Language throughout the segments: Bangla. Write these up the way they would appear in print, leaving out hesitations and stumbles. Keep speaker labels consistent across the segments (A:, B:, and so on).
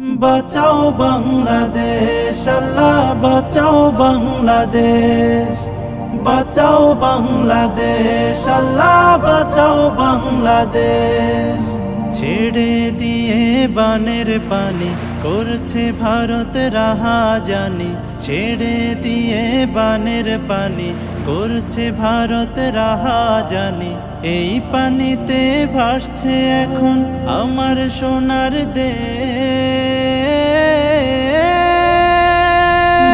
A: বাঁচাও বাংলাদেশ, আল্লাহ বাঁচাও বাংলাদেশ, বাঁচাও বাংলাদেশ, আল্লাহ বাঁচাও বাংলাদেশ। ছেড়ে দিয়ে বানের পানি করছে ভারত রাহাজানি, ছেড়ে দিয়ে বানের পানি করছে ভারত রাহাজানি। এই পানিতে ভাসছে এখন আমার সোনার দেশ।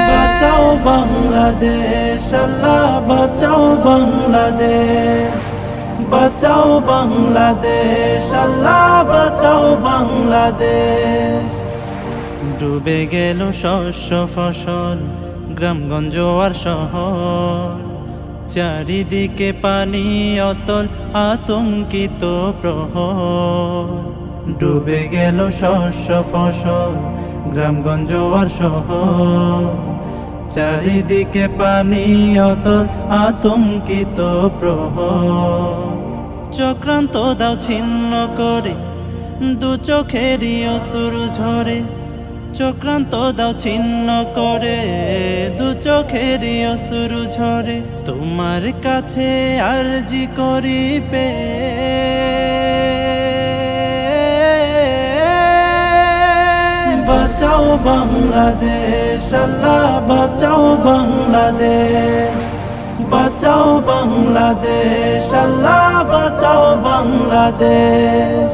A: বাঁচাও বাংলাদেশ, আল্লাহ বাঁচাও বাংলাদেশ, বাঁচাও বাংলাদেশ, আল্লাহ বাঁচাও বাংলাদেশ। ডুবে গেল শস্য ফসল, গ্রামগঞ্জ আর শহর, চারিদিকে পানি অতল, আতঙ্কিত প্রহর। ডুবে গেল শস্য ফসল, গ্রামগঞ্জ আর শহর, চারিদিকে পানি অতল, আতঙ্কিত প্রহর। চক্রান্ত দাও ছিন্ন করে, দু চোখেরই অশ্রু ঝরে, চক্রান্ত দাও ছিন্ন করে, দু চোখেরই অশ্রু ঝরে। তোমার কাছে আরজি করি পে, বাঁচাও বাংলাদেশ, আল্লাহ বাঁচাও বাংলাদেশ, বাঁচাও বাংলাদেশ, আল্লাহ বাঁচাও বাংলাদেশ।